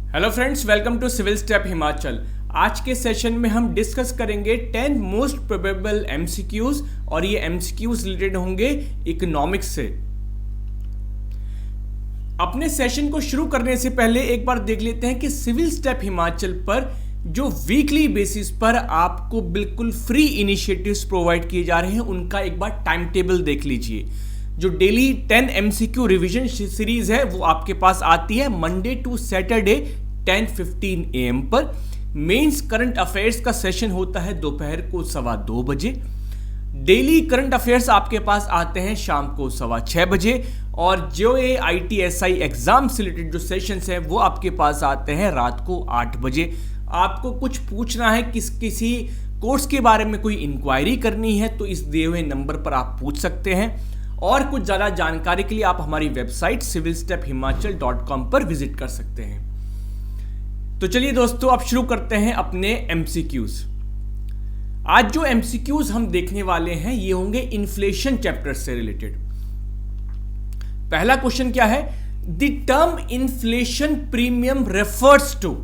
Hello friends, welcome to civil step Himachal. आज के session में हम डिस्कस करेंगे 10 मोस्ट प्रोबेबल एमसीक्यूज और ये एमसीक्यूज रिलेटेड होंगे इकोनॉमिक्स से। अपने सेशन को शुरू करने से पहले एक बार देख लेते हैं कि सिविल स्टेप हिमाचल पर जो वीकली बेसिस पर आपको बिल्कुल फ्री इनिशिएटिव्स प्रोवाइड किए जा रहे हैं उनका एक बार टाइम टेबल देख लीजिए। जो डेली 10 एमसीक्यू रिवीजन सीरीज है वो आपके पास आती है मंडे टू सैटरडे 10:15 AM पर। मेंस करंट अफेयर्स का सेशन होता है दोपहर को 2:15 बजे। डेली करंट अफेयर्स आपके पास आते हैं शाम को 6:15 बजे। और जो ये ITSI एग्जाम से रिलेटेड जो सेशंस हैं वो आपके पास आते हैं रात को 8 बजे। आपको कुछ पूछना है, किसी कोर्स के बारे में कोई इंक्वायरी करनी है तो इस दिए हुए नंबर पर आप पूछ सकते हैं। और कुछ ज़्यादा जानकारी के लिए आप हमारी वेबसाइट civilstephimachal.com पर विजिट कर सकते हैं। तो चलिए दोस्तों, अब शुरू करते हैं अपने MCQs। आज जो MCQs हम देखने वाले हैं ये होंगे इन्फ्लेशन चैप्टर से रिलेटेड। पहला क्वेश्चन क्या है? The term inflation premium refers to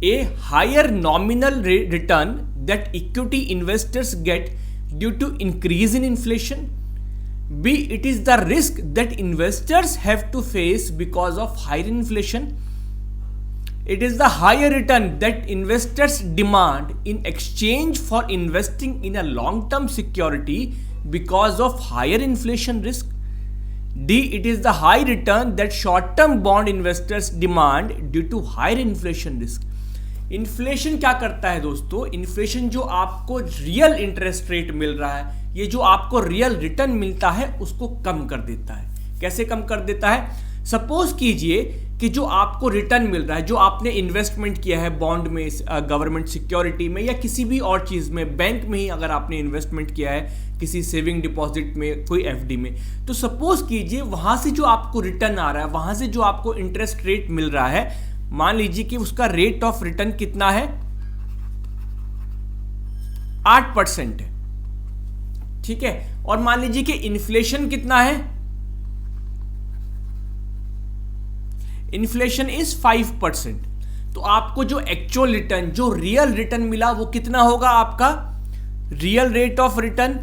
a higher nominal return that equity investors get due to increase in inflation. B, it is the risk that investors have to face because of higher inflation. It is the higher return that investors demand in exchange for investing in a long-term security because of higher inflation risk. D, it is the high return that short-term bond investors demand due to higher inflation risk. Inflation क्या करता है दोस्तों? Inflation जो आपको real interest rate मिल रहा है, ये जो आपको रियल रिटर्न मिलता है उसको कम कर देता है। कैसे कम कर देता है? सपोज कीजिए कि जो आपको रिटर्न मिल रहा है, जो आपने इन्वेस्टमेंट किया है बॉन्ड में, गवर्नमेंट सिक्योरिटी में या किसी भी और चीज़ में, बैंक में ही अगर आपने इन्वेस्टमेंट किया है किसी सेविंग डिपॉजिट में, कोई FD में, तो सपोज कीजिए वहाँ से जो आपको रिटर्न आ रहा है, वहाँ से जो आपको इंटरेस्ट रेट मिल रहा है, मान लीजिए कि उसका रेट ऑफ रिटर्न कितना है? 8% है, ठीक है। और मान लीजिए कि इन्फ्लेशन कितना है? Inflation is 5%। तो आपको जो एक्चुअल रिटर्न, जो रियल रिटर्न मिला वो कितना होगा? आपका रियल रेट ऑफ रिटर्न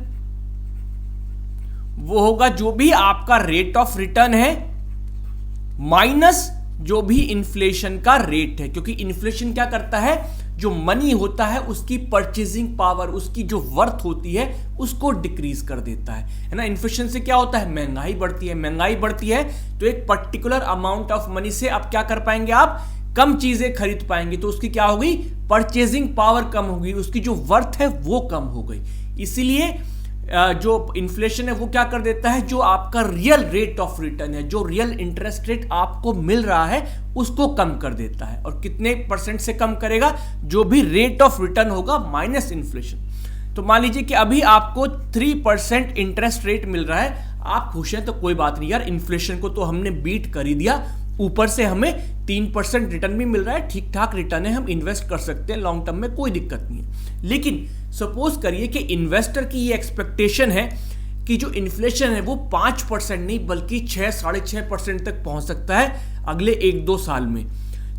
वो होगा जो भी आपका रेट ऑफ रिटर्न है माइनस जो भी इन्फ्लेशन का रेट है। क्योंकि इन्फ्लेशन क्या करता है? जो मनी होता है उसकी परचेजिंग पावर, उसकी जो वर्थ होती है उसको डिक्रीज कर देता है ना। इन्फ्लेशन से क्या होता है? महंगाई बढ़ती है। महंगाई बढ़ती है तो एक पर्टिकुलर अमाउंट ऑफ मनी से आप क्या कर पाएंगे? आप कम चीजें खरीद पाएंगे। तो उसकी क्या होगी? परचेजिंग पावर कम होगी, उसकी जो वर्थ है वो कम हो गई। इसीलिए जो इन्फ्लेशन है वो क्या कर देता है? जो आपका रियल रेट ऑफ रिटर्न है, जो रियल इंटरेस्ट रेट आपको मिल रहा है उसको कम कर देता है। और कितने % से कम करेगा? जो भी रेट ऑफ रिटर्न होगा माइनस इन्फ्लेशन। तो मान लीजिए कि अभी आपको 3% इंटरेस्ट रेट मिल रहा है, आप खुश हैं तो कोई बात नहीं यार, इन्फ्लेशन को तो हमने बीट कर ही दिया, ऊपर से हमें 3% रिटर्न भी मिल रहा है, ठीक ठाक रिटर्न है, हम इन्वेस्ट कर सकते हैं लॉन्ग टर्म में, कोई दिक्कत नहीं है। लेकिन सपोज करिए कि इन्वेस्टर की ये एक्सपेक्टेशन है कि जो इन्फ्लेशन है वो 5% नहीं बल्कि 6-6.5% तक पहुंच सकता है अगले 1-2 साल में।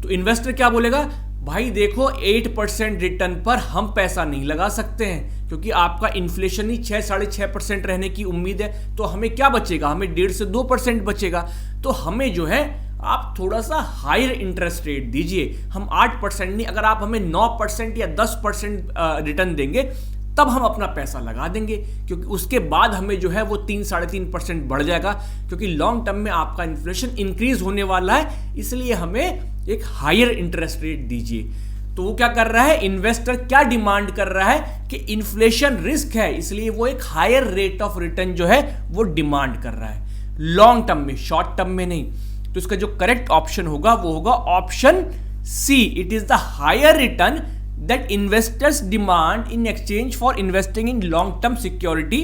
तो इन्वेस्टर क्या बोलेगा? भाई देखो 8% रिटर्न पर हम पैसा नहीं लगा सकते हैं क्योंकि आपका इन्फ्लेशन ही 6-6.5% रहने की उम्मीद है। तो हमें क्या बचेगा? हमें 1.5 से 2% बचेगा। तो हमें जो है आप थोड़ा सा हायर इंटरेस्ट रेट दीजिए। हम 8% नहीं, अगर आप हमें 9% या 10% रिटर्न देंगे तब हम अपना पैसा लगा देंगे, क्योंकि उसके बाद हमें जो है वो 3-3.5% बढ़ जाएगा, क्योंकि लॉन्ग टर्म में आपका इन्फ्लेशन इंक्रीज होने वाला है, इसलिए हमें एक हायर इंटरेस्ट रेट दीजिए। तो वो क्या कर रहा है? इन्वेस्टर क्या डिमांड कर रहा है कि इन्फ्लेशन रिस्क है, इसलिए वो एक हायर रेट ऑफ रिटर्न जो है वो डिमांड कर रहा है लॉन्ग टर्म में, शॉर्ट टर्म में नहीं। तो इसका जो करेक्ट ऑप्शन होगा वो होगा option c. It is the higher return that investors demand in exchange for investing in long term security.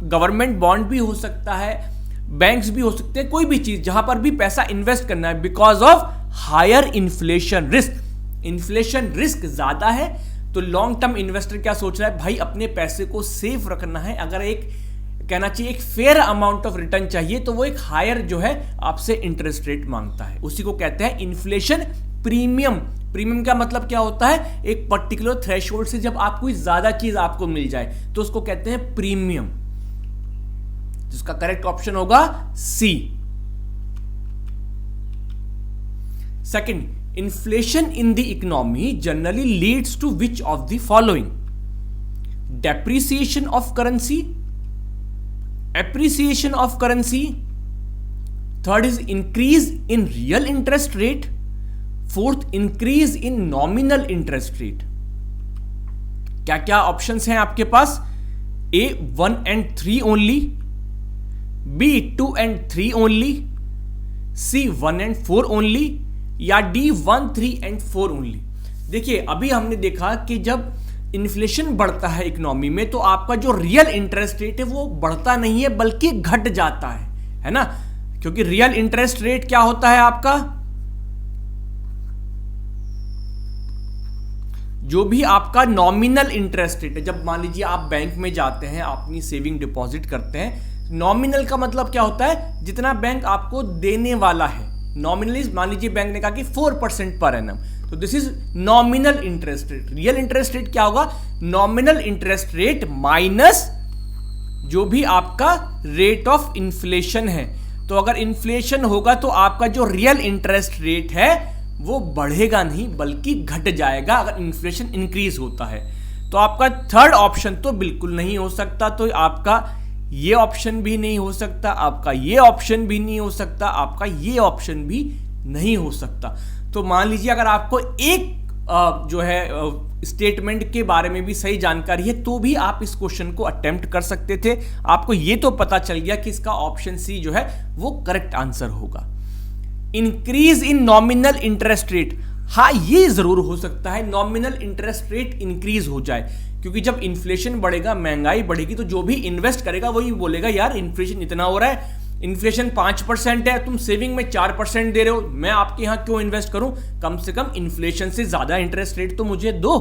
Government bond भी हो सकता है, बैंक्स भी हो सकते हैं, कोई भी चीज जहां पर भी पैसा इन्वेस्ट करना है, because of higher inflation risk. Inflation risk ज्यादा है तो लॉन्ग टर्म इन्वेस्टर क्या सोच रहा है? भाई अपने पैसे को सेफ रखना है। अगर एक कहना चाहिए एक फेयर अमाउंट ऑफ रिटर्न चाहिए, तो वो एक हायर जो है आपसे इंटरेस्ट रेट मांगता है, उसी को कहते हैं इन्फ्लेशन प्रीमियम। प्रीमियम का मतलब क्या होता है, एक पर्टिकुलर थ्रेशोल्ड से जब आप कोई ज्यादा चीज आपको मिल जाए तो उसको कहते हैं प्रीमियम। जिसका करेक्ट ऑप्शन होगा C. Second, inflation in the economy generally leads to which of the following? Depreciation of currency, appreciation of currency, third is increase in real interest rate, fourth increase in nominal interest rate। क्या क्या options हैं आपके पास? A 1 and 3 only, B 2 and 3 only, C 1 and 4 only, या D 1 3 and 4 only। देखिए अभी हमने देखा कि जब इन्फ्लेशन बढ़ता है इकोनॉमी में तो आपका जो रियल इंटरेस्ट रेट है वो बढ़ता नहीं है बल्कि घट जाता है ना, क्योंकि रियल इंटरेस्ट रेट क्या होता है आपका, जो भी आपका नॉमिनल इंटरेस्ट रेट है। जब मान लीजिए आप बैंक में जाते हैं, अपनी सेविंग डिपॉजिट करते हैं, नॉमिनल का मतलब क्या होता है, जितना बैंक आपको देने वाला है। नॉमिनली मान लीजिए बैंक ने कहा कि 4% पर एनम, तो this is nominal interest rate. Real interest rate क्या होगा, नॉमिनल इंटरेस्ट रेट माइनस जो भी आपका रेट ऑफ इन्फ्लेशन है। तो अगर इन्फ्लेशन होगा तो आपका जो रियल इंटरेस्ट रेट है वो बढ़ेगा नहीं बल्कि घट जाएगा अगर इन्फ्लेशन इंक्रीज होता है। तो आपका थर्ड ऑप्शन तो बिल्कुल नहीं हो सकता, तो आपका ये ऑप्शन भी नहीं हो सकता, आपका ये ऑप्शन भी नहीं हो सकता, आपका ये ऑप्शन भी नहीं हो सकता। तो मान लीजिए अगर आपको एक जो है स्टेटमेंट के बारे में भी सही जानकारी है तो भी आप इस क्वेश्चन को अटेम्प्ट कर सकते थे। आपको ये तो पता चल गया कि इसका ऑप्शन सी जो है वो करेक्ट आंसर होगा। इंक्रीज इन नॉमिनल इंटरेस्ट रेट, हाँ ये जरूर हो सकता है नॉमिनल इंटरेस्ट रेट इंक्रीज हो जाए, क्योंकि जब इन्फ्लेशन बढ़ेगा, महंगाई बढ़ेगी, तो जो भी इन्वेस्ट करेगा वही बोलेगा यार इन्फ्लेशन इतना हो रहा है, इन्फ्लेशन 5% है, तुम सेविंग में 4% दे रहे हो, मैं आपके यहां क्यों इन्वेस्ट करूं, कम से कम इन्फ्लेशन से ज्यादा इंटरेस्ट रेट तो मुझे दो।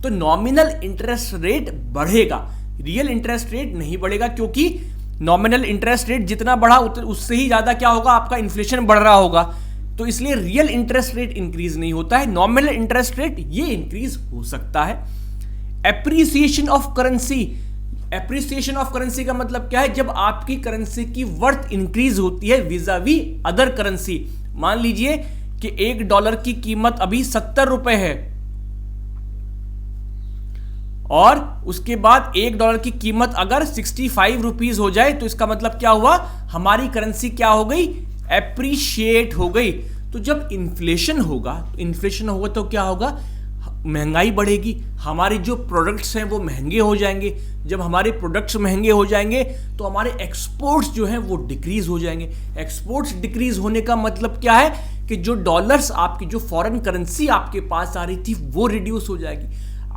तो नॉमिनल इंटरेस्ट रेट बढ़ेगा, रियल इंटरेस्ट रेट नहीं बढ़ेगा, क्योंकि नॉमिनल इंटरेस्ट रेट जितना बढ़ा उससे ही ज्यादा क्या होगा, आपका इन्फ्लेशन बढ़ रहा होगा। तो इसलिए रियल इंटरेस्ट रेट इंक्रीज नहीं होता है, नॉमिनल इंटरेस्ट रेट ये इंक्रीज हो सकता है। Appreciation of currency, appreciation of currency का मतलब क्या है, जब आपकी करेंसी की वर्थ इंक्रीज होती है विजावी अदर करेंसी। मान लीजिए कि $1 की कीमत अभी 70 रुपए है और उसके बाद $1 की कीमत अगर 65 रुपीज हो जाए तो इसका मतलब क्या हुआ, हमारी करेंसी क्या हो गई, एप्रिशिएट हो गई। तो जब इन्फ्लेशन होगा तो क्या होगा, महंगाई बढ़ेगी, हमारे जो प्रोडक्ट्स हैं वो महंगे हो जाएंगे। जब हमारे प्रोडक्ट्स महंगे हो जाएंगे तो हमारे एक्सपोर्ट्स जो हैं वो डिक्रीज हो जाएंगे। एक्सपोर्ट्स डिक्रीज होने का मतलब क्या है कि जो डॉलर्स, आपकी जो फॉरेन करेंसी आपके पास आ रही थी वो रिड्यूस हो जाएगी।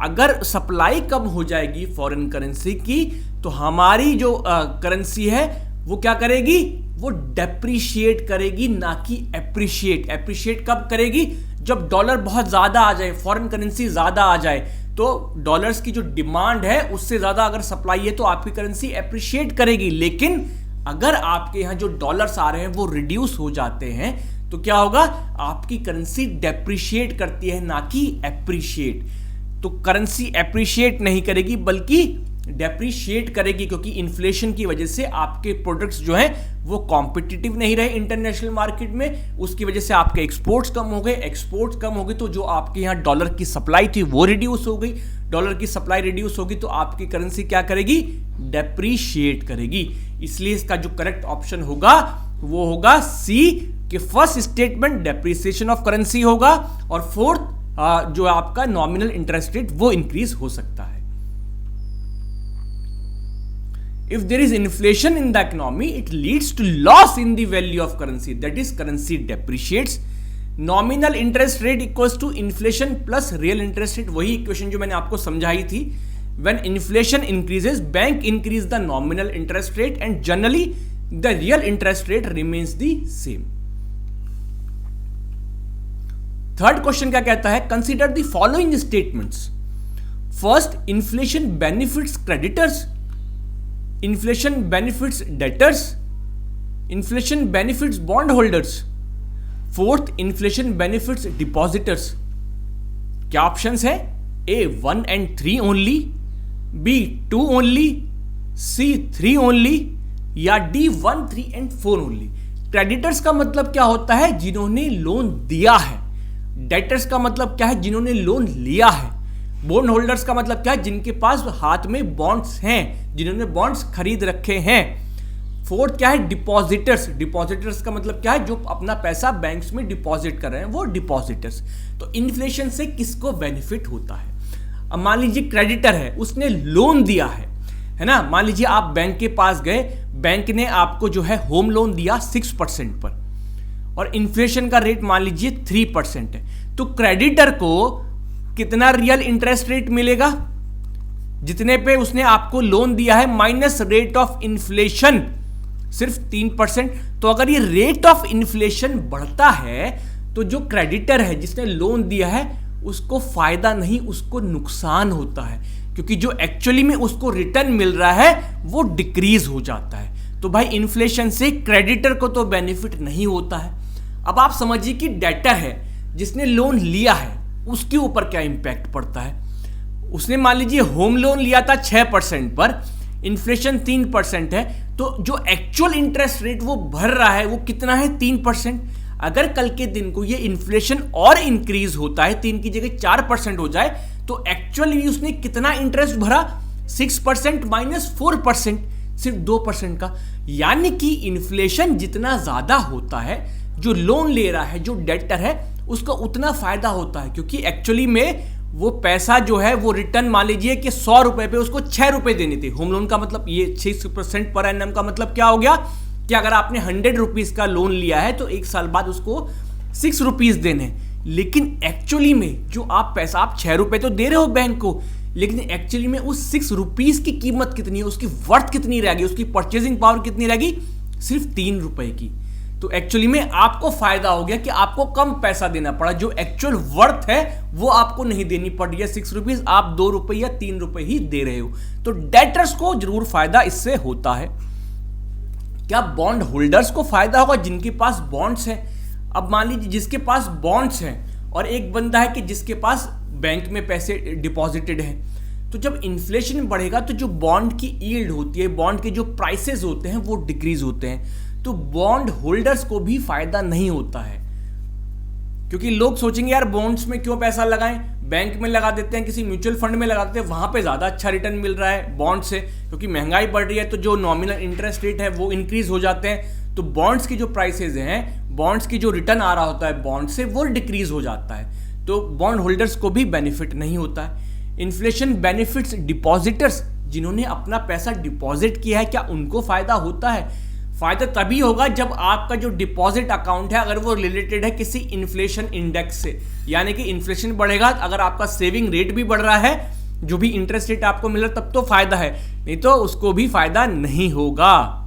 अगर सप्लाई कम हो जाएगी फॉरेन करेंसी की तो हमारी जो करेंसी है वो क्या करेगी, वो डेप्रिशिएट करेगी, ना कि एप्रिशिएट। एप्रिशिएट कब करेगी, जब डॉलर बहुत ज्यादा आ जाए, फॉरेन करेंसी ज्यादा आ जाए, तो डॉलर्स की जो डिमांड है उससे ज्यादा अगर सप्लाई है तो आपकी करेंसी एप्रिशिएट करेगी। लेकिन अगर आपके यहां जो डॉलर्स आ रहे हैं वो रिड्यूस हो जाते हैं तो क्या होगा, आपकी करेंसी डेप्रिशिएट करती है, ना कि एप्रिशिएट। तो करेंसी एप्रिशिएट नहीं करेगी बल्कि डेप्रिशिएट करेगी, क्योंकि इन्फ्लेशन की वजह से आपके प्रोडक्ट्स जो हैं वो कॉम्पिटिटिव नहीं रहे इंटरनेशनल मार्केट में, उसकी वजह से आपके एक्सपोर्ट्स कम हो गए। एक्सपोर्ट्स कम हो गए तो जो आपके यहाँ डॉलर की सप्लाई थी वो रिड्यूस हो गई। डॉलर की सप्लाई रिड्यूस होगी तो आपकी करेंसी क्या करेगी, डेप्रिशिएट करेगी। इसलिए इसका जो करेक्ट ऑप्शन होगा वो होगा सी, कि first statement depreciation of currency होगा और फोर्थ जो आपका नॉमिनल इंटरेस्ट रेट वो इंक्रीज हो सकता है। If there is inflation in the economy, it leads to loss in the value of currency. That is, currency depreciates. Nominal interest rate equals to inflation plus real interest rate. वही equation जो मैंने आपको समझाई थी। When inflation increases, bank increase the nominal interest rate and generally the real interest rate remains the same. Third question क्या कहता है, consider the following statements. First, inflation benefits creditors. Inflation benefits debtors, inflation benefits bond holders, fourth inflation benefits depositors. क्या options है? A 1 and 3 only, b 2 only, c 3 only, या d 1, 3 and 4 only. Creditors का मतलब क्या होता है? जिन्होंने loan दिया है। डेटर्स का मतलब क्या है? जिन्होंने लोन लिया है। बॉन्ड होल्डर्स का मतलब क्या है? जिनके पास हाथ में बॉन्ड्स हैं, जिन्होंने बॉन्ड्स खरीद रखे हैं। फोर्थ क्या है? डिपॉजिटर्स। डिपॉजिटर्स का मतलब क्या है? जो अपना पैसा बैंक्स में डिपॉजिट कर रहे हैं, वो डिपॉजिटर्स। तो इन्फ्लेशन से किसको बेनिफिट होता है? अब मान लीजिए क्रेडिटर है, उसने लोन दिया है ना। मान लीजिए आप बैंक के पास गए, बैंक ने आपको जो है होम लोन दिया 6% पर, और इन्फ्लेशन का रेट मान लीजिए 3% है। तो क्रेडिटर को कितना रियल इंटरेस्ट रेट मिलेगा? जितने पे उसने आपको लोन दिया है माइनस रेट ऑफ इन्फ्लेशन, सिर्फ 3%। तो अगर ये रेट ऑफ इन्फ्लेशन बढ़ता है तो जो क्रेडिटर है, जिसने लोन दिया है, उसको फायदा नहीं, उसको नुकसान होता है, क्योंकि जो एक्चुअली में उसको रिटर्न मिल रहा है वो डिक्रीज हो जाता है। तो भाई इन्फ्लेशन से क्रेडिटर को तो बेनिफिट नहीं होता है। अब आप समझिए कि डेटर है, जिसने लोन लिया है, उसके ऊपर क्या इंपैक्ट पड़ता है। उसने मान लीजिए होम लोन लिया था 6% पर, इन्फ्लेशन 3% है, तो जो एक्चुअल इंटरेस्ट रेट वो भर रहा है वो कितना है? 3%। अगर कल के दिन को ये इन्फ्लेशन और इंक्रीज होता है, 3 की जगह 4% हो जाए, तो एक्चुअली उसने कितना इंटरेस्ट भरा? 6% माइनस 4%, सिर्फ 2% का। यानी कि इन्फ्लेशन जितना ज्यादा होता है, जो लोन ले रहा है, जो डेटर है, उसका उतना फायदा होता है, क्योंकि एक्चुअली में वो पैसा जो है वो रिटर्न, मान लीजिए कि 100 रुपए पे उसको 6 रुपए देने थे। होम लोन का मतलब ये 6% पर एनम का मतलब क्या हो गया कि अगर आपने 100 रुपीज का लोन लिया है तो 1 साल बाद उसको 6 रुपीज देने। लेकिन एक्चुअली में जो आप पैसा, आप 6 रुपए तो दे रहे हो बैंक को, लेकिन एक्चुअली में उस 6 रुपीज की कीमत कितनी है, उसकी वर्थ कितनी रहेगी, उसकी परचेजिंग पावर कितनी रहेगी? सिर्फ 3 रुपए की। तो एक्चुअली में आपको फायदा हो गया कि आपको कम पैसा देना पड़ा, जो एक्चुअल वर्थ है वो आपको नहीं देनी पड़ रही है 6 रुपीज, आप 2 रुपए या 3 रुपए ही दे रहे हो। तो डेटर्स को जरूर फायदा इससे होता है। क्या बॉन्ड होल्डर्स को फायदा होगा, जिनके पास बॉन्ड्स हैं? अब मान लीजिए जिसके पास बॉन्ड्स हैं और एक बंदा है कि जिसके पास बैंक में पैसे डिपॉजिटेड हैं, तो जब इन्फ्लेशन बढ़ेगा तो जो बॉन्ड की यील्ड होती है, बॉन्ड के जो प्राइसेस होते हैं वो डिक्रीज होते हैं। तो बॉन्ड होल्डर्स को भी फायदा नहीं होता है, क्योंकि लोग सोचेंगे यार बॉन्ड्स में क्यों पैसा लगाएं, बैंक में लगा देते हैं, किसी म्यूचुअल फंड में लगा देते हैं, वहां पे ज्यादा अच्छा रिटर्न मिल रहा है बॉन्ड से, क्योंकि महंगाई बढ़ रही है तो जो नॉमिनल इंटरेस्ट रेट है वो इंक्रीज हो जाते हैं। तो बॉन्ड्स की जो प्राइसेज हैं, बॉन्ड्स की जो रिटर्न आ रहा होता है बॉन्ड से, वो डिक्रीज हो जाता है। तो बॉन्ड होल्डर्स को भी बेनिफिट नहीं होता है। इन्फ्लेशन बेनिफिट्स डिपॉजिटर्स, जिन्होंने अपना पैसा डिपॉजिट किया है, क्या उनको फायदा होता है? फायदा तभी होगा जब आपका जो डिपॉजिट अकाउंट है, अगर वो रिलेटेड है किसी इन्फ्लेशन इंडेक्स से, यानी कि इन्फ्लेशन बढ़ेगा, अगर आपका सेविंग रेट भी बढ़ रहा है, जो भी इंटरेस्ट रेट आपको मिल रहा है, तब तो फायदा है, नहीं तो उसको भी फायदा नहीं होगा।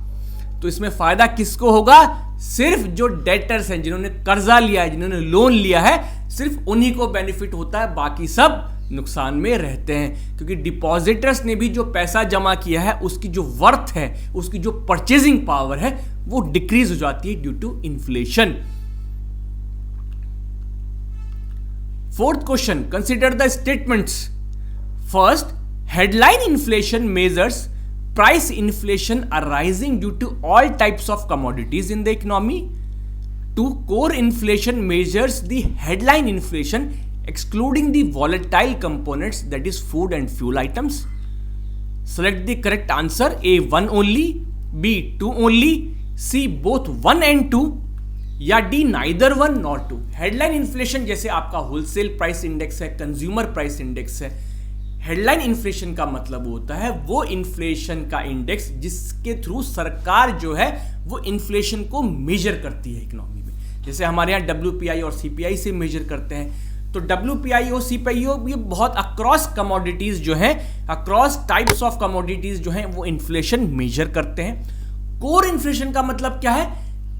तो इसमें फायदा किसको होगा? सिर्फ जो डेटर्स हैं, जिन्होंने कर्जा लिया है, जिन्होंने लोन लिया है, सिर्फ उन्हीं को बेनिफिट होता है, बाकी सब नुकसान में रहते हैं, क्योंकि डिपॉजिटर्स ने भी जो पैसा जमा किया है उसकी जो वर्थ है, उसकी जो परचेजिंग पावर है, वो डिक्रीज हो जाती है due to inflation. Fourth question, consider the statements. First, headline inflation measures price inflation arising due to all types of commodities in the economy. Two, core inflation measures the headline inflation excluding the volatile components, that is food and fuel items. Select the correct answer. A 1 only, B 2 only, C both 1 and 2, या D neither 1 nor 2. Headline inflation जैसे आपका wholesale price index है, consumer price index है। Headline inflation का मतलब होता है वो इन्फ्लेशन का इंडेक्स जिसके थ्रू सरकार जो है वो इन्फ्लेशन को मेजर करती है इकोनॉमी में। जैसे हमारे यहाँ WPI और CPI से मेजर करते हैं, तो WPI और CPI ये बहुत अक्रॉस कमोडिटीज जो हैं, अक्रॉस टाइप्स ऑफ कमोडिटीज जो हैं, वो इन्फ्लेशन मेजर करते हैं। कोर इन्फ्लेशन का मतलब क्या है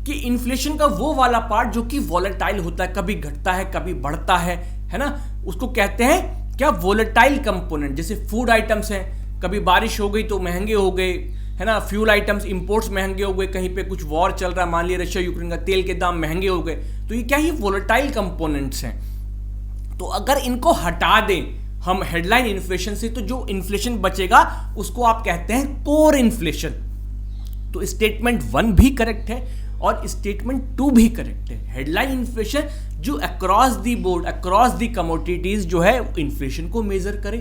कि इन्फ्लेशन का वो वाला पार्ट जो कि वॉलेटाइल होता है, कभी घटता है कभी बढ़ता है ना, उसको कहते हैं क्या? Volatile component. जैसे फूड आइटम्स हैं, कभी बारिश हो गई तो महंगे हो गए, है ना, फ्यूल आइटम्स इंपोर्ट्स महंगे हो गए, कहीं पे कुछ वॉर चल रहा है, मान लिया रशिया यूक्रेन का, तेल के दाम महंगे हो गए, तो ये क्या, ये वोलेटाइल कंपोनेंट्स हैं। तो अगर इनको हटा दें हम हेडलाइन इन्फ्लेशन से, तो जो इन्फ्लेशन बचेगा उसको आप कहते हैं कोर इन्फ्लेशन। तो स्टेटमेंट 1 भी करेक्ट है और स्टेटमेंट 2 भी करेक्ट है। हेडलाइन इन्फ्लेशन जो across the board, across the commodities जो है इन्फ्लेशन को मेजर करे।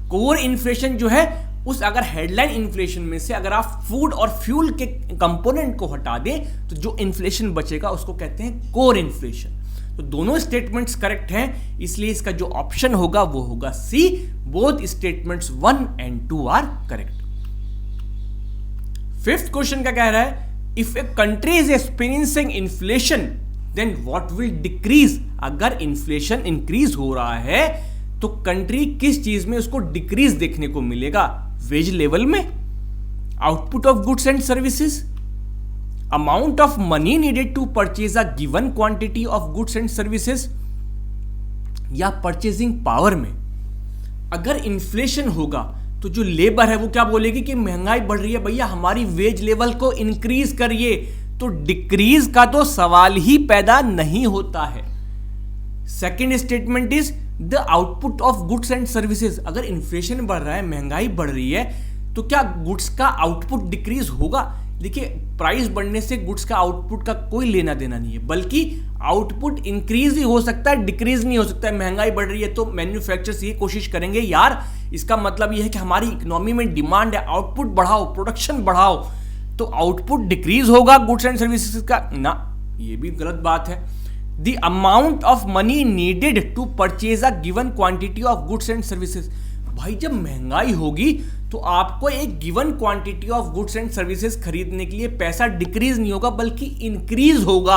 कोर इन्फ्लेशन जो है उस अगर हेडलाइन इन्फ्लेशन में से अगर आप फूड और फ्यूल के कंपोनेंट को हटा दें तो जो इन्फ्लेशन बचेगा उसको कहते हैं कोर इन्फ्लेशन। तो दोनों स्टेटमेंट्स करेक्ट हैं, इसलिए इसका जो ऑप्शन होगा वो होगा C. Both statements 1 and 2 are correct. Fifth question क्या कह रहा है, if a country is experiencing inflation then what will decrease. अगर इन्फ्लेशन इंक्रीज हो रहा है तो कंट्री किस चीज में उसको डिक्रीज देखने को मिलेगा? वेज लेवल में, output of goods and services, amount of money needed to purchase a given quantity of goods and services, या परचेजिंग पावर में। अगर इन्फ्लेशन होगा तो जो लेबर है वो क्या बोलेगी कि महंगाई बढ़ रही है भैया, हमारी वेज लेवल को इंक्रीज करिए। तो डिक्रीज का तो सवाल ही पैदा नहीं होता है। Second statement is the output of goods and services. अगर इन्फ्लेशन बढ़ रहा है, महंगाई बढ़ रही है, तो क्या गुड्स का आउटपुट डिक्रीज होगा? देखिए, प्राइस बढ़ने से गुड्स का आउटपुट का कोई लेना देना नहीं है, बल्कि आउटपुट इंक्रीज ही हो सकता है, डिक्रीज नहीं हो सकता है। महंगाई बढ़ रही है तो मैन्युफैक्चरर्स ये कोशिश करेंगे यार, इसका मतलब ये है कि हमारी इकोनॉमी में डिमांड है, आउटपुट बढ़ाओ, प्रोडक्शन बढ़ाओ, तो आउटपुट डिक्रीज होगा गुड्स एंड सर्विसेज का ना, ये भी गलत बात है। The amount of money needed to purchase a given quantity of goods and services. भाई जब महंगाई होगी तो आपको एक given quantity of goods and services खरीदने के लिए पैसा डिक्रीज नहीं होगा बल्कि इंक्रीज होगा।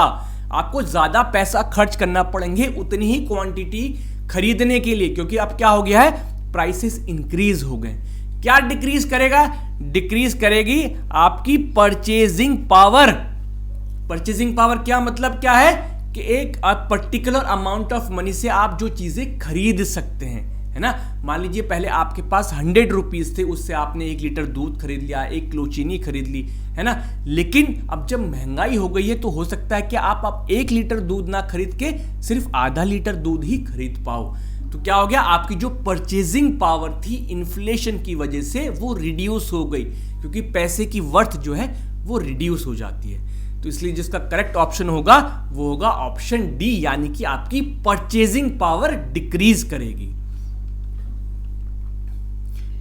आपको ज्यादा पैसा खर्च करना पड़ेंगे उतनी ही क्वांटिटी खरीदने के लिए, क्योंकि अब क्या हो गया है, प्राइसेस इंक्रीज हो गए। क्या डिक्रीज करेगा? डिक्रीज करेगी आपकी परचेजिंग पावर। परचेजिंग पावर क्या मतलब क्या है कि एक पर्टिकुलर अमाउंट ऑफ मनी से आप जो चीजें खरीद सकते हैं, है ना। मान लीजिए पहले आपके पास 100 रुपीज थे, उससे आपने 1 लीटर दूध खरीद लिया, 1 किलो चीनी खरीद ली, है ना। लेकिन अब जब महंगाई हो गई है तो हो सकता है कि आप 1 लीटर दूध ना खरीद के सिर्फ आधा लीटर दूध ही खरीद पाओ। तो क्या हो गया, आपकी जो परचेजिंग पावर थी इन्फ्लेशन की वजह से वो रिड्यूस हो गई, क्योंकि पैसे की वर्थ जो है वो रिड्यूस हो जाती है। तो इसलिए जिसका करेक्ट ऑप्शन होगा वो होगा ऑप्शन डी, यानी कि आपकी परचेजिंग पावर डिक्रीज करेगी।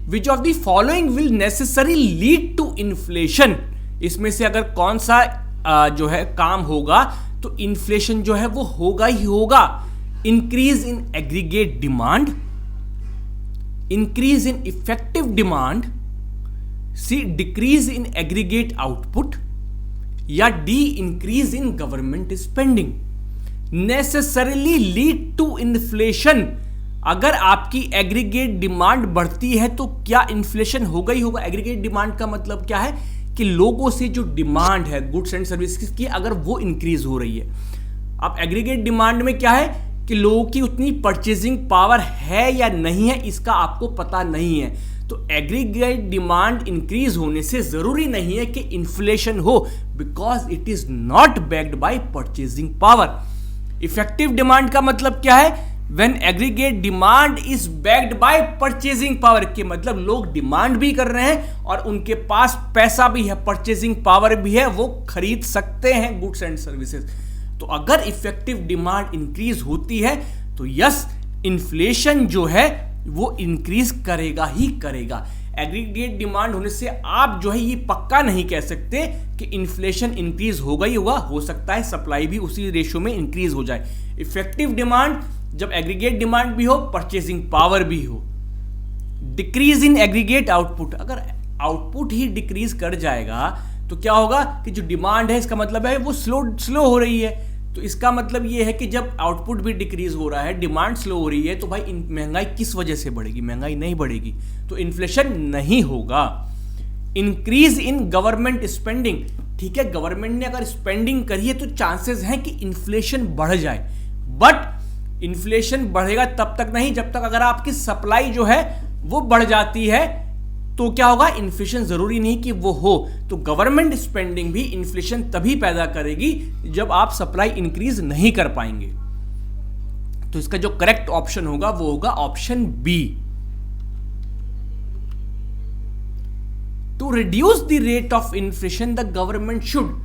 Which of the following will necessarily lead to inflation? इसमें से अगर कौन सा जो है काम होगा तो इन्फ्लेशन जो है वो होगा ही होगा। Increase in aggregate demand, increase in effective demand, C decrease in aggregate output, या D increase in government spending. Necessarily lead to inflation. अगर आपकी एग्रीगेट डिमांड बढ़ती है तो क्या इन्फ्लेशन होगा ही होगा। एग्रीगेट डिमांड का मतलब क्या है कि लोगों से जो डिमांड है गुड्स एंड सर्विसेज की, अगर वो इंक्रीज हो रही है। अब एग्रीगेट डिमांड में क्या है कि लोगों की उतनी परचेजिंग पावर है या नहीं है, इसका आपको पता नहीं है। तो एग्रीगेट डिमांड इंक्रीज होने से जरूरी नहीं है कि इन्फ्लेशन हो, because it is not backed by purchasing power. Effective demand का मतलब क्या है, When aggregate demand is backed by purchasing power, के मतलब लोग डिमांड भी कर रहे हैं और उनके पास पैसा भी है, परचेजिंग पावर भी है, वो खरीद सकते हैं गुड्स एंड सर्विसेज। तो अगर इफेक्टिव डिमांड इंक्रीज होती है तो यस, इन्फ्लेशन जो है वो इंक्रीज करेगा ही करेगा। एग्रीगेट डिमांड होने से आप जो है ये पक्का नहीं कह सकते कि इन्फ्लेशन इंक्रीज होगा ही होगा, हो सकता है सप्लाई भी उसी रेशियो में इंक्रीज हो जाए। इफेक्टिव डिमांड जब एग्रीगेट डिमांड भी हो, परचेजिंग पावर भी हो। डिक्रीज इन एग्रीगेट आउटपुट, अगर आउटपुट ही डिक्रीज कर जाएगा तो क्या होगा कि जो डिमांड है इसका मतलब है वो स्लो हो रही है। तो इसका मतलब ये है कि जब आउटपुट भी डिक्रीज हो रहा है, डिमांड स्लो हो रही है, तो भाई महंगाई किस वजह से बढ़ेगी? महंगाई नहीं बढ़ेगी, तो इन्फ्लेशन नहीं होगा। इंक्रीज इन गवर्नमेंट स्पेंडिंग, ठीक है, गवर्नमेंट ने अगर स्पेंडिंग करी है तो चांसेस हैं कि इन्फ्लेशन बढ़ जाए, बट इन्फ्लेशन बढ़ेगा तब तक नहीं जब तक अगर आपकी सप्लाई जो है वो बढ़ जाती है तो क्या होगा, इन्फ्लेशन जरूरी नहीं कि वो हो। तो गवर्नमेंट स्पेंडिंग भी इन्फ्लेशन तभी पैदा करेगी जब आप सप्लाई इंक्रीज नहीं कर पाएंगे। तो इसका जो करेक्ट ऑप्शन होगा वो होगा option b. To reduce the rate of inflation the government should,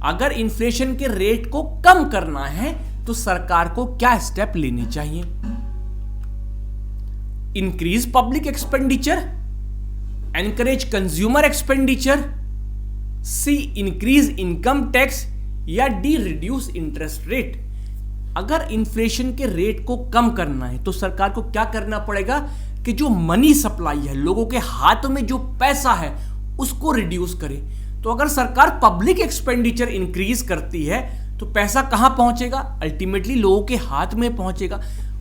अगर इन्फ्लेशन के रेट को कम करना है तो सरकार को क्या स्टेप लेने चाहिए? Increase public expenditure, encourage consumer expenditure, C increase income tax, या डी रिड्यूस इंटरेस्ट रेट। अगर इन्फ्लेशन के रेट को कम करना है तो सरकार को क्या करना पड़ेगा कि जो मनी सप्लाई है, लोगों के हाथ में जो पैसा है उसको रिड्यूस करे। तो अगर सरकार पब्लिक एक्सपेंडिचर इंक्रीज करती है तो पैसा कहां पहुंचेगा? अल्टीमेटली लोगों के हाथ में पहुंचेगा।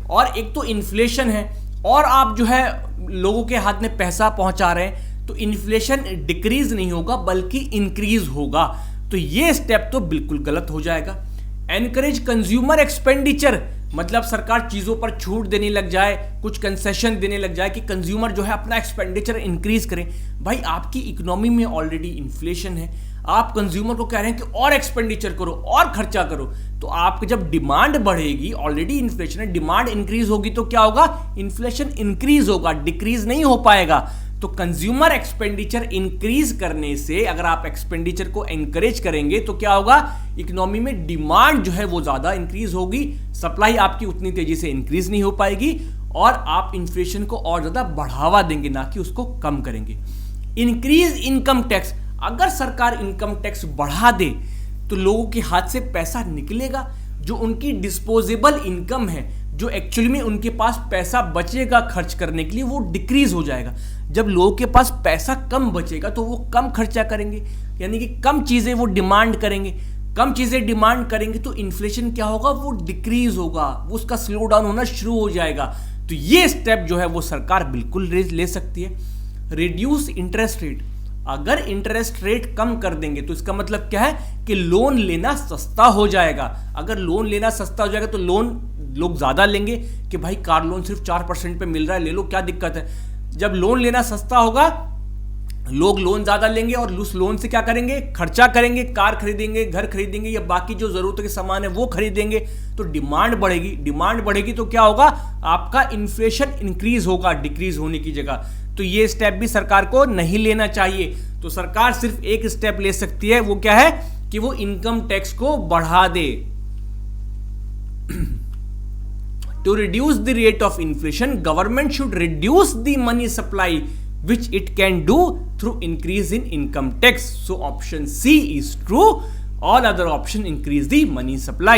और एक तो इन्फ्लेशन है और आप जो है लोगों के हाथ में पैसा पहुंचा रहे हैं, तो इन्फ्लेशन डिक्रीज नहीं होगा बल्कि इंक्रीज होगा। तो ये स्टेप तो बिल्कुल गलत हो जाएगा। एनकरेज कंज्यूमर एक्सपेंडिचर, मतलब सरकार चीजों पर छूट देने लग जाए, कुछ कंसेशन देने लग जाए कि कंज्यूमर जो है अपना एक्सपेंडिचर इंक्रीज करें। भाई आपकी इकोनॉमी में ऑलरेडी इन्फ्लेशन है, आप कंज्यूमर को कह रहे हैं कि और एक्सपेंडिचर करो और खर्चा करो, तो आपकी जब डिमांड बढ़ेगी, ऑलरेडी इन्फ्लेशन है, डिमांड इंक्रीज होगी तो क्या होगा? इन्फ्लेशन इंक्रीज होगा, डिक्रीज नहीं हो पाएगा। तो कंज्यूमर एक्सपेंडिचर इंक्रीज करने से अगर आप एक्सपेंडिचर को एनकरेज करेंगे तो क्या होगा? इकोनॉमी में डिमांड जो है वो ज्यादा इंक्रीज होगी, सप्लाई आपकी उतनी तेजी से इंक्रीज नहीं हो पाएगी और आप इन्फ्लेशन को और ज्यादा बढ़ावा देंगे, ना कि उसको कम करेंगे। इंक्रीज इनकम टैक्स, अगर सरकार इनकम टैक्स बढ़ा दे तो लोगों के हाथ से पैसा निकलेगा, जो उनकी डिस्पोजेबल इनकम है, जो एक्चुअली में उनके पास पैसा बचेगा खर्च करने के लिए, वो डिक्रीज हो जाएगा। जब लोगों के पास पैसा कम बचेगा तो वो कम खर्चा करेंगे, यानी कि कम चीजें वो डिमांड करेंगे। कम चीजें डिमांड करेंगे तो इन्फ्लेशन क्या होगा? वो डिक्रीज होगा, उसका स्लो डाउन होना शुरू हो जाएगा। तो ये स्टेप जो है वो सरकार बिल्कुल ले सकती है। रिड्यूस इंटरेस्ट रेट, अगर इंटरेस्ट रेट कम कर देंगे तो इसका मतलब क्या है कि लोन लेना सस्ता हो जाएगा। अगर लोन लेना सस्ता हो जाएगा तो लोन लोग ज्यादा लेंगे कि भाई कार लोन सिर्फ 4% पे मिल रहा है, ले लो, क्या दिक्कत है। जब लोन लेना सस्ता होगा लोग लोन ज्यादा लेंगे और उस लोन से क्या करेंगे? खर्चा करेंगे, कार खरीदेंगे, घर खरीदेंगे या बाकी जो जरूरत के सामान है वो खरीदेंगे, तो डिमांड बढ़ेगी। डिमांड बढ़ेगी तो क्या होगा? आपका इन्फ्लेशन इंक्रीज होगा डिक्रीज होने की जगह। तो ये स्टेप भी सरकार को नहीं लेना चाहिए। तो सरकार सिर्फ एक स्टेप ले सकती है, वो क्या है कि वो इनकम टैक्स को बढ़ा दे। To reduce the rate of inflation, government should reduce the money supply, which it can do through increase in income tax. So option C is true. All other option increase the money supply.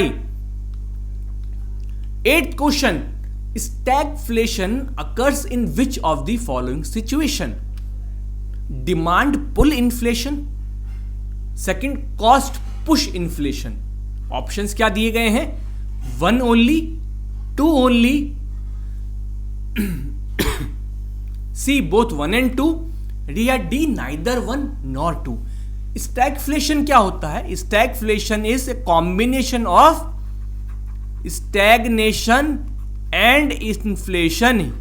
8th question. Stagflation occurs in which of the following situation? Demand pull inflation. Second, cost push inflation. Options क्या दिए गए हैं? 1 only, 2 only, C both 1 and 2, या D neither 1 nor 2. Stagflation क्या होता है? Stagflation is a combination of stagnation and inflation.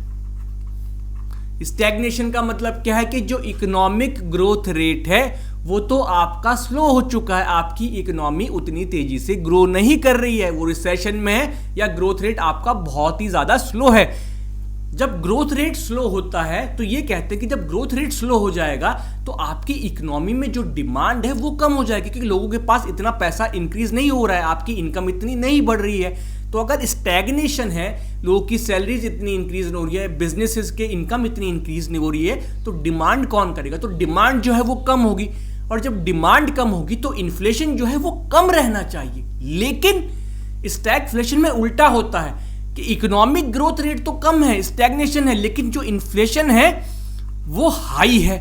Stagnation का मतलब क्या है कि जो इकोनॉमिक ग्रोथ रेट है वो तो आपका स्लो हो चुका है, आपकी इकोनॉमी उतनी तेजी से ग्रो नहीं कर रही है, वो रिसेशन में है या ग्रोथ रेट आपका बहुत ही ज्यादा स्लो है। जब ग्रोथ रेट स्लो होता है तो ये कहते हैं कि जब ग्रोथ रेट स्लो हो जाएगा तो आपकी इकोनॉमी में जो डिमांड है वो कम हो जाएगी, क्योंकि लोगों के पास इतना पैसा इंक्रीज नहीं हो रहा है, आपकी इनकम इतनी नहीं बढ़ रही है। तो अगर स्टैग्नेशन है, लोगों की सैलरीज इतनी इंक्रीज नहीं हो रही है, बिजनेसेस के इनकम इतनी इंक्रीज नहीं हो रही है, तो डिमांड कौन करेगा? तो डिमांड जो है वो कम होगी, और जब डिमांड कम होगी तो इन्फ्लेशन जो है वो कम रहना चाहिए। लेकिन स्टैगफ्लेशन में उल्टा होता है कि इकोनॉमिक ग्रोथ रेट तो कम है, स्टैग्नेशन है, लेकिन जो इन्फ्लेशन है वो हाई है।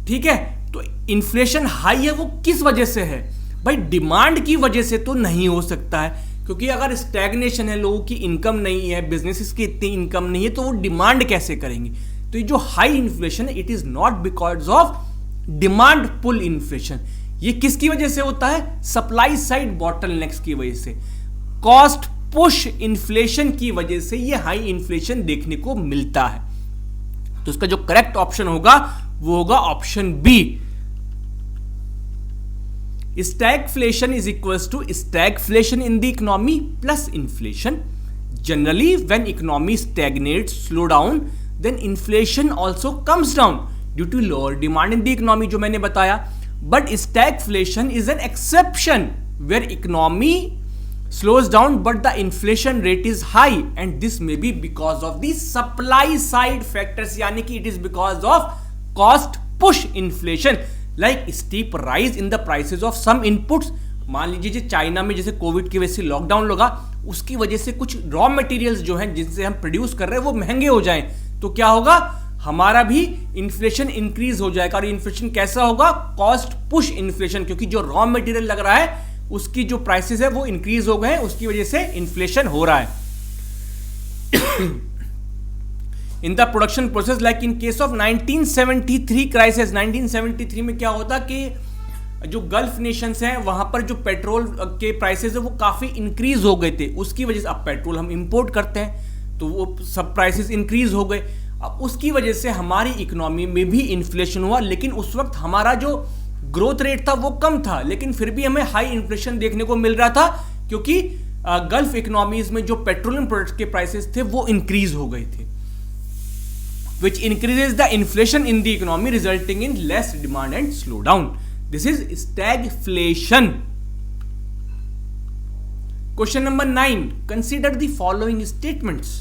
ठीक है, तो इन्फ्लेशन हाई है वो किस वजह से है? भाई डिमांड की वजह से तो नहीं हो सकता है, क्योंकि अगर स्टैग्नेशन है, लोगों की इनकम नहीं है, बिजनेसेस की इतनी इनकम नहीं है, तो वो डिमांड कैसे करेंगे? तो ये जो हाई इन्फ्लेशन है it is not because of demand pull inflation. ये किसकी वजह से होता है? सप्लाई साइड बॉटलनेक्स की वजह से, कॉस्ट पुश इन्फ्लेशन की वजह से ये हाई इन्फ्लेशन देखने को मिलता है। तो इसका जो करेक्ट ऑप्शन होगा वो होगा option B. Stagflation is equals to stagflation in the economy plus inflation. Generally when economy stagnates, slow down, then inflation also comes down due to lower demand in the economy, जो मैंने बताया। But stagflation is an exception where economy slows down but the inflation rate is high and this may be because of the supply side factors, यानी कि it is because of cost push inflation like steep rise in the prices of some inputs। मान लीजिए China में जैसे Covid की वजह से lockdown लगा, उसकी वजह से कुछ रॉ मटेरियल्स जो हैं जिनसे हम प्रोड्यूस कर रहे हैं वो महंगे हो जाएं, तो क्या होगा, हमारा भी इन्फ्लेशन इंक्रीज हो जाएगा। और इन्फ्लेशन कैसा होगा, कॉस्ट पुश इन्फ्लेशन, क्योंकि जो रॉ मटेरियल लग रहा है उसकी जो प्राइसेस है वो इंक्रीज हो गए, उसकी वजह से इन्फ्लेशन हो रहा है। In the production process like in case of 1973 crisis, 1973 में क्या होता कि जो गल्फ नेशंस हैं वहां पर जो पेट्रोल के प्राइसेस है वो काफी इंक्रीज हो गए थे, उसकी वजह से अब पेट्रोल हम इंपोर्ट करते हैं तो वो सब प्राइसेस इंक्रीज हो गए। अब उसकी वजह से हमारी इकोनॉमी में भी इन्फ्लेशन हुआ, लेकिन उस वक्त हमारा जो ग्रोथ रेट था वो कम था, लेकिन फिर भी हमें हाई इन्फ्लेशन देखने को मिल रहा था क्योंकि गल्फ इकोनॉमीज में जो पेट्रोलियम प्रोडक्ट्स के प्राइसेस थे वो इंक्रीज हो गए थे, which increases the inflation in the economy resulting in less demand and slowdown. This is stagflation. Question number 9. Consider the following statements.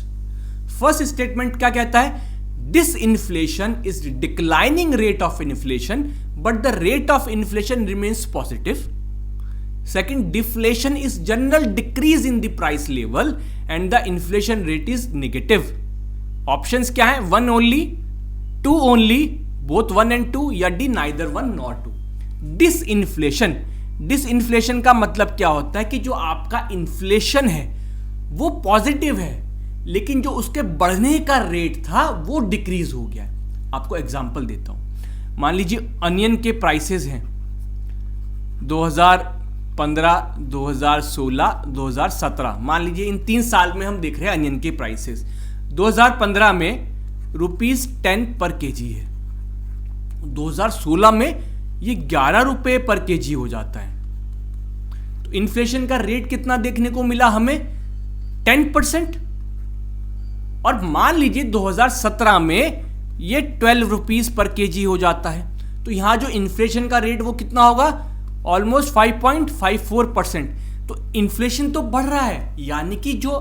First statement क्या कहता है, disinflation is declining rate of inflation but the rate of inflation remains positive. Second, deflation is general decrease in the price level and the inflation rate is negative. Options क्या है, 1 only, 2 only, both 1 and 2, या D neither 1 nor 2. Disinflation, disinflation का मतलब क्या होता है कि जो आपका इन्फ्लेशन है वो पॉजिटिव है लेकिन जो उसके बढ़ने का रेट था वो डिक्रीज हो गया है। आपको एग्जांपल देता हूं, मान लीजिए अनियन के प्राइसेस हैं 2015, 2016, 2017, मान लीजिए इन 3 साल में हम देख रहे हैं अनियन के प्राइसेस। 2015 में ₹10 पर केजी है, 2016 में ये 11 रुपए पर केजी हो जाता है। तो इन्फ्लेशन का रेट कितना देखने को मिला हमें, 10%। और मान लीजिए 2017 में ये 12 रुपीज पर केजी हो जाता है, तो यहां जो इन्फ्लेशन का रेट वो कितना होगा, ऑलमोस्ट 5.54%। तो इन्फ्लेशन तो बढ़ रहा है, यानी कि जो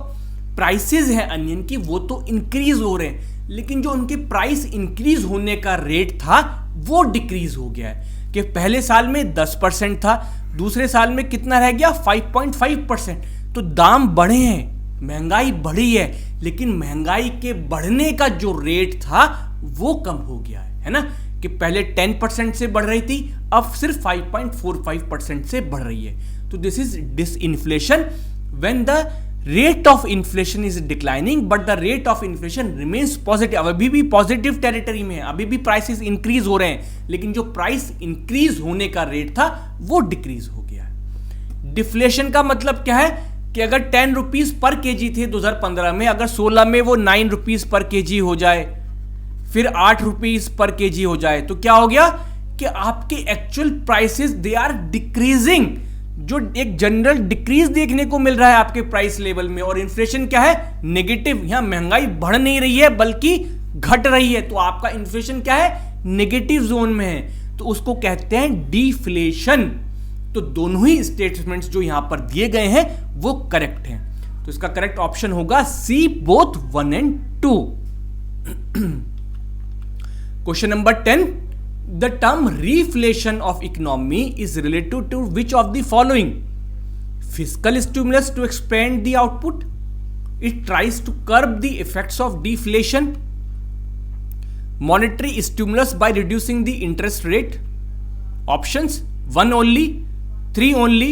प्राइसेस है अनियन की वो तो इंक्रीज हो रहे हैं, लेकिन जो उनके प्राइस इंक्रीज होने का रेट था वो डिक्रीज हो गया है कि पहले साल में 10% था, दूसरे साल में कितना रह गया, 5.5%। तो दाम बढ़े हैं, महंगाई बढ़ी है, लेकिन महंगाई के बढ़ने का जो रेट था वो कम हो गया है ना, कि पहले 10% से बढ़ रही थी, अब सिर्फ 5.45% से बढ़ रही है। तो this is disinflation when the rate of inflation is declining but the rate of inflation remains positive. अभी भी पॉजिटिव टेरिटरी में है, अभी भी प्राइसेस इंक्रीज हो रहे हैं, लेकिन जो प्राइस इंक्रीज होने का रेट था वो डिक्रीज हो गया है। डिफ्लेशन का मतलब क्या है कि अगर 10 रुपीज पर केजी थे 2015 में, अगर 16 में वो 9 रुपीज पर केजी हो जाए, फिर 8 रुपीज पर केजी हो जाए, तो क्या हो गया कि आपके actual prices they are decreasing, जो एक जनरल डिक्रीज देखने को मिल रहा है आपके प्राइस लेवल में। और इन्फ्लेशन क्या है, नेगेटिव, यहां महंगाई बढ़ नहीं रही है बल्कि घट रही है, तो आपका इन्फ्लेशन क्या है, नेगेटिव जोन में है, तो उसको कहते हैं डिफ्लेशन। तो दोनों ही स्टेटमेंट्स जो यहां पर दिए गए हैं वो करेक्ट हैं, तो इसका करेक्ट ऑप्शन होगा C, both 1 and 2। Question number 10, the term reflation of economy is related to which of the following? Fiscal stimulus to expand the output, it tries to curb the effects of deflation, monetary stimulus by reducing the interest rate. Options 1 only, 3 only,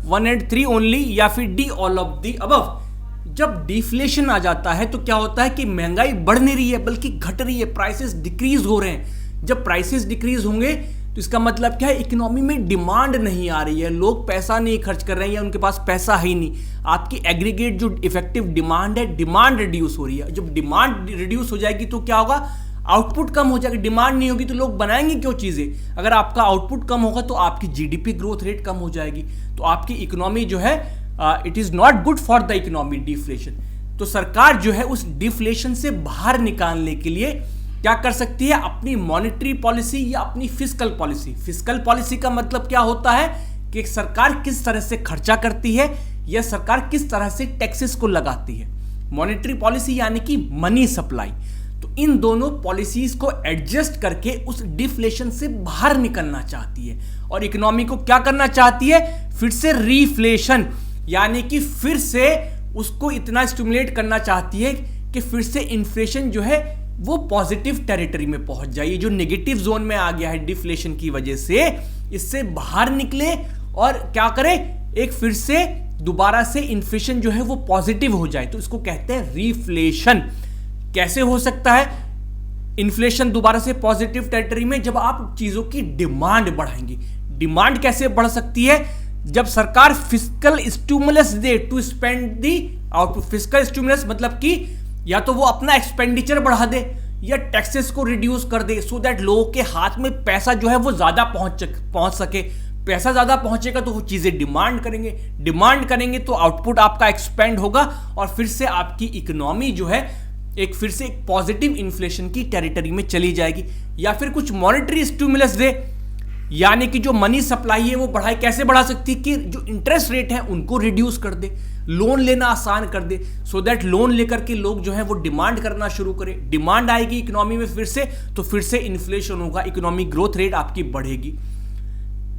1 and 3 only, या फिर D all of the above। जब deflation आ जाता है तो क्या होता है कि महंगाई बढ़ नहीं रही है बल्कि घट रही है, प्राइसेस डिक्रीज हो रहे हैं। जब प्राइसेस डिक्रीज होंगे तो इसका मतलब क्या है, इकोनॉमी में डिमांड नहीं आ रही है, लोग पैसा नहीं खर्च कर रहे हैं या उनके पास पैसा है ही नहीं। आपकी एग्रीगेट जो इफेक्टिव डिमांड है, डिमांड रिड्यूस हो रही है। जब डिमांड रिड्यूस हो जाएगी तो क्या होगा, आउटपुट कम हो जाएगा, डिमांड नहीं होगी तो लोग बनाएंगे क्यों चीजें। अगर आपका आउटपुट कम होगा तो आपकी जीडीपी ग्रोथ रेट कम हो जाएगी, तो आपकी इकोनॉमी जो है it is not good for the economy, deflation. तो सरकार जो है उस डिफ्लेशन से बाहर निकालने के लिए क्या कर सकती है, अपनी मॉनेटरी पॉलिसी या अपनी फिस्कल पॉलिसी। फिस्कल पॉलिसी का मतलब क्या होता है कि सरकार किस तरह से खर्चा करती है या सरकार किस तरह से टैक्सेस को लगाती है। मॉनेटरी पॉलिसी यानी कि मनी सप्लाई। तो इन दोनों पॉलिसीज को एडजस्ट करके उस डिफ्लेशन से बाहर निकलना चाहती है और इकोनॉमी को क्या करना चाहती है, फिर से रीफ्लेशन, यानी कि फिर से उसको इतना स्टिमुलेट करना चाहती है कि फिर से इन्फ्लेशन जो है वो पॉजिटिव टेरिटरी में पहुंच जाए। जो नेगेटिव जोन में आ गया है डिफ्लेशन की वजह से, इससे बाहर निकले और क्या करे, एक फिर से दोबारा से इन्फ्लेशन जो है वो पॉजिटिव हो जाए। तो इसको कहते हैं रीफ्लेशन। कैसे हो सकता है इन्फ्लेशन दोबारा से पॉजिटिव टेरिटरी में, जब आप चीजों की डिमांड बढ़ाएंगे। डिमांड कैसे बढ़ सकती है, जब सरकार फिस्कल स्टिमुलस दे to spend the output. Fiscal stimulus मतलब कि या तो वो अपना एक्सपेंडिचर बढ़ा दे या टैक्सेस को रिड्यूस कर दे, सो दैट लोगों के हाथ में पैसा जो है वो ज्यादा पहुंच सके। पैसा ज्यादा पहुंचेगा तो वो चीजें डिमांड करेंगे तो आउटपुट आपका एक्सपेंड होगा और फिर से आपकी इकोनॉमी जो है एक फिर से एक पॉजिटिव इन्फ्लेशन की टेरिटरी में चली जाएगी। या फिर कुछ मॉनेटरी स्टिमुलस दे, यानी कि जो मनी सप्लाई है वो बढ़ाए। कैसे बढ़ा सकती है कि जो इंटरेस्ट रेट है उनको रिड्यूस कर दे, लोन लेना आसान कर दे, सो दैट लोन लेकर के लोग जो है वो डिमांड करना शुरू करें। डिमांड आएगी इकोनॉमी में फिर से, तो फिर से इन्फ्लेशन होगा, इकोनॉमिक ग्रोथ रेट आपकी बढ़ेगी।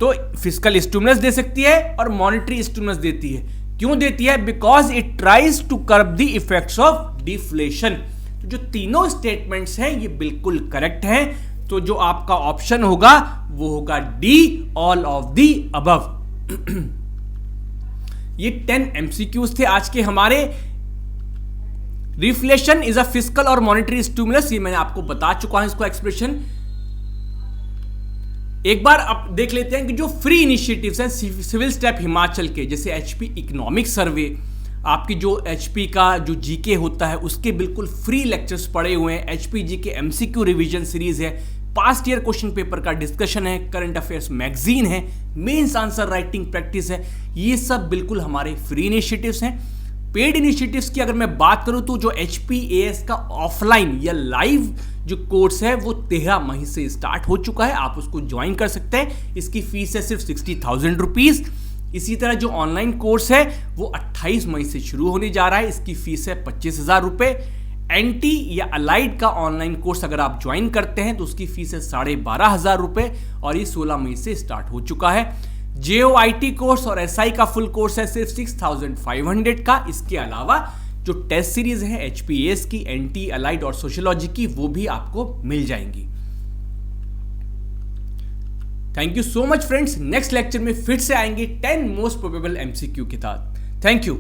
तो फिस्कल स्टिमुलस दे सकती है और मॉनेटरी स्टिमुलस देती है। क्यों देती है, because it tries to curb the effects of deflation. तो जो तीनों स्टेटमेंट्स हैं ये बिल्कुल करेक्ट हैं। तो जो आपका ऑप्शन होगा वो होगा D, all of the above. ये 10 एमसीक्यूज थे आज के हमारे। रिफ्लेशन इज अ फिस्कल और मॉनेटरी स्टिमुलस, ये मैंने आपको बता चुका हूं इसको एक्सप्रेशन। एक बार आप देख लेते हैं कि जो फ्री इनिशिएटिव्स हैं सिविल स्टेप हिमाचल के, जैसे एचपी इकोनॉमिक सर्वे, आपकी जो एचपी का जो जीके होता है उसके बिल्कुल फ्री लेक्चर्स पड़े हुए हैं। HP GK MCQ revision series है, पास्ट ईयर क्वेश्चन पेपर का डिस्कशन है, करंट अफेयर्स मैगजीन है, मेंस आंसर राइटिंग प्रैक्टिस है। ये सब बिल्कुल हमारे फ्री इनिशिएटिव्स हैं। पेड इनिशिएटिव्स की अगर मैं बात करूं तो जो HPAS का ऑफलाइन या लाइव जो कोर्स है वो 13 मई से स्टार्ट हो चुका है, आप उसको ज्वाइन कर सकते हैं। इसकी फीस है सिर्फ 60,000 रुपीज। इसी तरह जो ऑनलाइन कोर्स है वो 28 मई से शुरू होने जा रहा है, इसकी फीस है 25,000 रुपए। एनटी या अलाइड का ऑनलाइन कोर्स अगर आप ज्वाइन करते हैं तो उसकी फीस है 12,500 रुपए और ये 16 मई से स्टार्ट हो चुका है। JOIT कोर्स और SI का फुल कोर्स है सिर्फ 6,500 का। इसके अलावा जो टेस्ट सीरीज है HPAS की, NT, अलाइड और सोशियोलॉजी की, वो भी आपको मिल जाएंगी। Thank you so much friends. Next lecture में फिर से आएंगे 10 मोस्ट प्रोबेबल MCQ के साथ। Thank you.